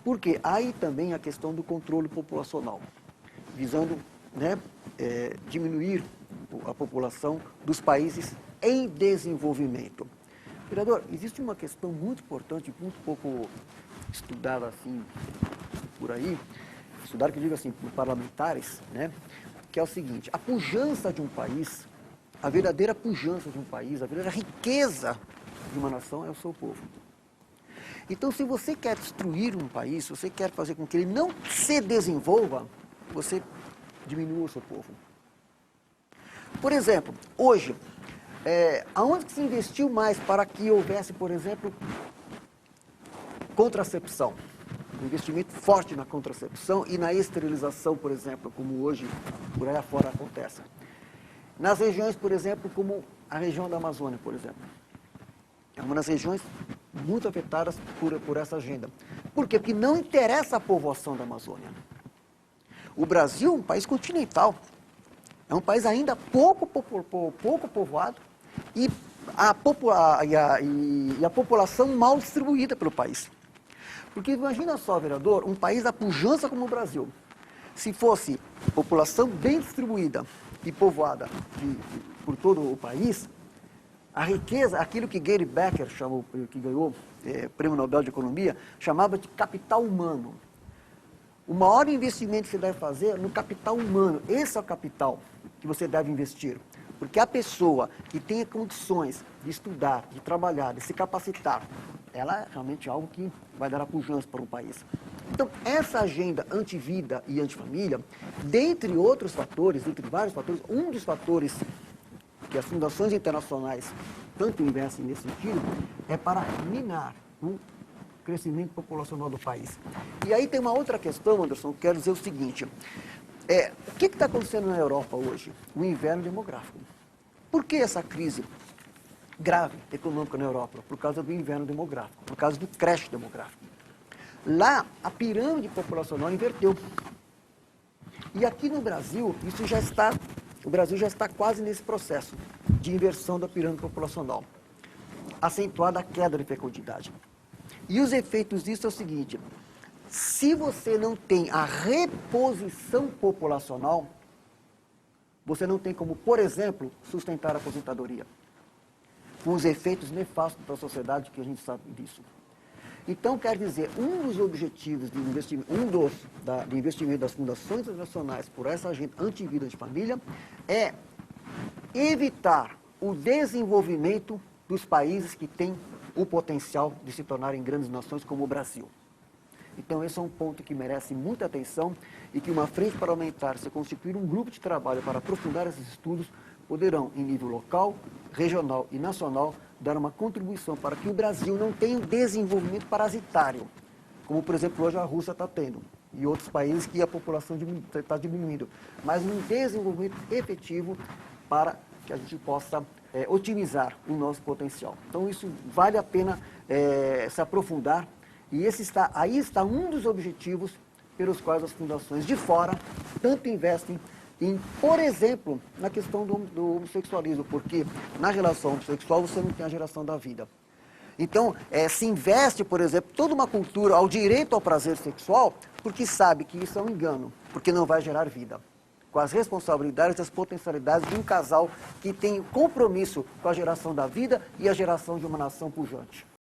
Porque há aí também a questão do controle populacional, visando, né, diminuir a população dos países em desenvolvimento. Vereador, existe uma questão muito importante, muito pouco estudada assim por aí, estudada que eu digo assim por parlamentares, né, que é o seguinte: a pujança de um país, a verdadeira pujança de um país, a verdadeira riqueza de uma nação é o seu povo. Então, se você quer destruir um país, se você quer fazer com que ele não se desenvolva, você diminua o seu povo. Por exemplo, hoje, aonde que se investiu mais para que houvesse, por exemplo, contracepção? Um investimento forte na contracepção e na esterilização, por exemplo, como hoje por aí afora acontece. Nas regiões, por exemplo, como a região da Amazônia, por exemplo. É uma das regiões muito afetadas por essa agenda. Por quê? Porque não interessa a povoação da Amazônia. O Brasil é um país continental. É um país ainda pouco povoado e a população mal distribuída pelo país. Porque imagina só, vereador, um país da pujança como o Brasil, se fosse população bem distribuída e povoada por todo o país, a riqueza, aquilo que Gary Becker chamou, que ganhou Prêmio Nobel de Economia, chamava de capital humano. O maior investimento que você deve fazer é no capital humano. Esse é o capital que você deve investir. Porque a pessoa que tenha condições de estudar, de trabalhar, de se capacitar, ela é realmente algo que vai dar a pujança para o país. Então, essa agenda anti-vida e anti-família, dentre outros fatores, dentre vários fatores, um dos fatores que as fundações internacionais tanto investem nesse sentido, é para minar o crescimento populacional do país. E aí tem uma outra questão, Anderson, que quero dizer o seguinte: o que está acontecendo na Europa hoje? O inverno demográfico. Por que essa crise grave econômica na Europa? Por causa do inverno demográfico, por causa do crash demográfico. Lá, a pirâmide populacional inverteu. E aqui no Brasil, o Brasil já está quase nesse processo de inversão da pirâmide populacional, acentuada a queda de fecundidade. E os efeitos disso é o seguinte: se você não tem a reposição populacional, você não tem como, por exemplo, sustentar a aposentadoria, com os efeitos nefastos para a sociedade que a gente sabe disso. Então, quer dizer, um dos objetivos de investimento, de investimento das fundações internacionais por essa agenda anti-vida de família é evitar o desenvolvimento dos países que têm o potencial de se tornarem grandes nações como o Brasil. Então, esse é um ponto que merece muita atenção e que uma frente parlamentar, se constituir um grupo de trabalho para aprofundar esses estudos, poderão, em nível local, regional e nacional, dar uma contribuição para que o Brasil não tenha um desenvolvimento parasitário, como, por exemplo, hoje a Rússia está tendo, e outros países que a população está diminuindo, mas um desenvolvimento efetivo para que a gente possa otimizar o nosso potencial. Então, isso vale a pena se aprofundar, e aí está um dos objetivos pelos quais as fundações de fora tanto investem em, por exemplo, na questão do homossexualismo, porque na relação homossexual você não tem a geração da vida. Então, se investe, por exemplo, toda uma cultura ao direito ao prazer sexual, porque sabe que isso é um engano, porque não vai gerar vida. Com as responsabilidades e as potencialidades de um casal que tem compromisso com a geração da vida e a geração de uma nação pujante.